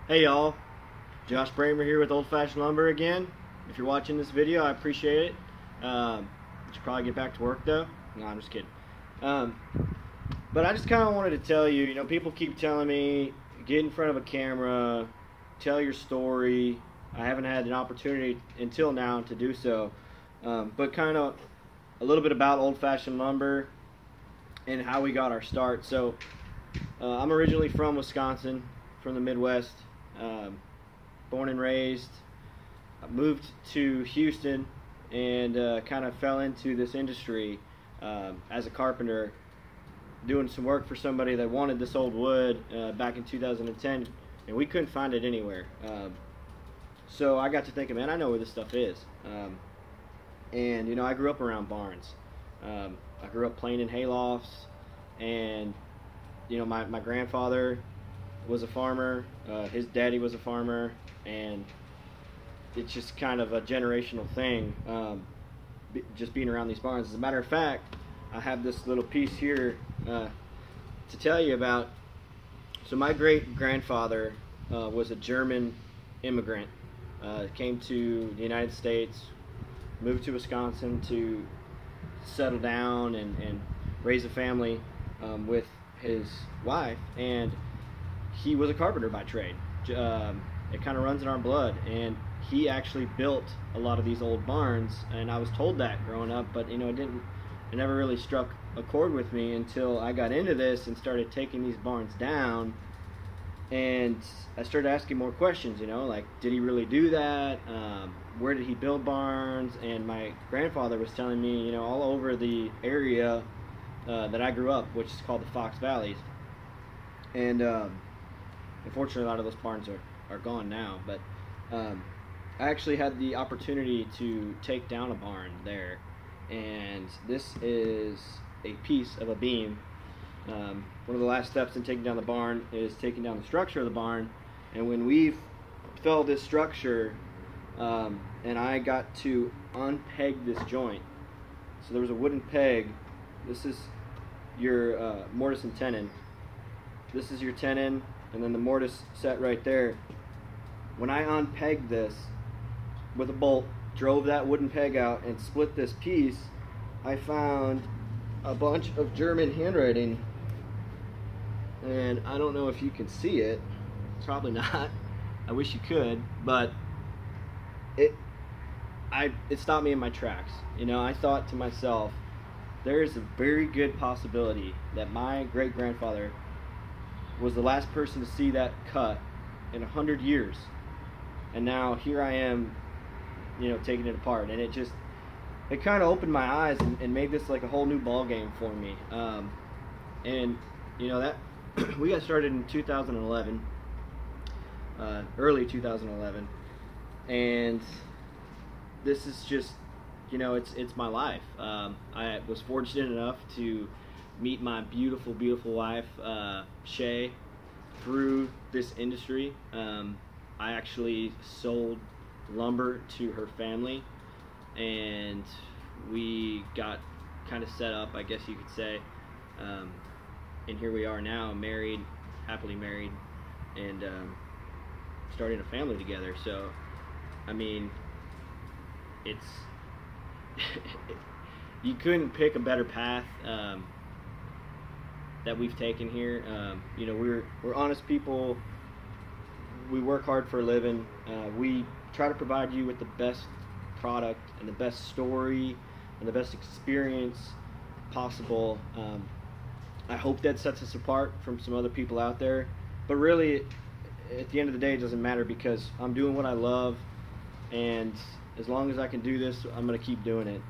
Hey y'all, Josh Bramer here with Old Fashioned Lumber again. If you're watching this video, I appreciate it. You should probably get back to work though. No, I'm just kidding. But I just kind of wanted to tell you, people keep telling me, get in front of a camera, tell your story. I haven't had an opportunity until now to do so. But kind of a little bit about Old Fashioned Lumber and how we got our start. So I'm originally from Wisconsin, from the Midwest. Born and raised. I moved to Houston and kind of fell into this industry as a carpenter, doing some work for somebody that wanted this old wood back in 2010, and we couldn't find it anywhere. So I got to thinking, man, I know where this stuff is. And I grew up around barns. I grew up playing in haylofts, and my grandfather was a farmer, his daddy was a farmer, and it's just kind of a generational thing, just being around these barns. As a matter of fact, I have this little piece here to tell you about. So my great-grandfather was a German immigrant, came to the United States, moved to Wisconsin to settle down and raise a family with his wife, and he was a carpenter by trade. It kind of runs in our blood, and he actually built a lot of these old barns, and I was told that growing up, but it never really struck a chord with me until I got into this and started taking these barns down, and I started asking more questions, like, did he really do that? Where did he build barns? And my grandfather was telling me, all over the area that I grew up, which is called the Fox Valleys, and unfortunately, a lot of those barns are gone now, but I actually had the opportunity to take down a barn there, and this is a piece of a beam. One of the last steps in taking down the barn is taking down the structure of the barn, and when we fell this structure, and I got to unpeg this joint, so there was a wooden peg. This is your mortise and tenon. This is your tenon, and then the mortise set right there. When I unpegged this with a bolt, drove that wooden peg out and split this piece, I found a bunch of German handwriting, and I don't know if you can see it. Probably not. I wish you could, but it stopped me in my tracks. I thought to myself, there's a very good possibility that my great-grandfather was the last person to see that cut in 100 years, and now here I am, taking it apart, and it kind of opened my eyes and made this like a whole new ball game for me. And that we got started in 2011, early 2011, and this is just, it's my life. I was fortunate enough to meet my beautiful, beautiful wife, Shay, through this industry. I actually sold lumber to her family, and we got kind of set up, I guess you could say, and here we are now, married, happily married, and starting a family together. So, I mean, it's you couldn't pick a better path that we've taken here. We're honest people. We work hard for a living. We try to provide you with the best product and the best story and the best experience possible. I hope that sets us apart from some other people out there, but really at the end of the day, it doesn't matter, because I'm doing what I love, and as long as I can do this, I'm going to keep doing it.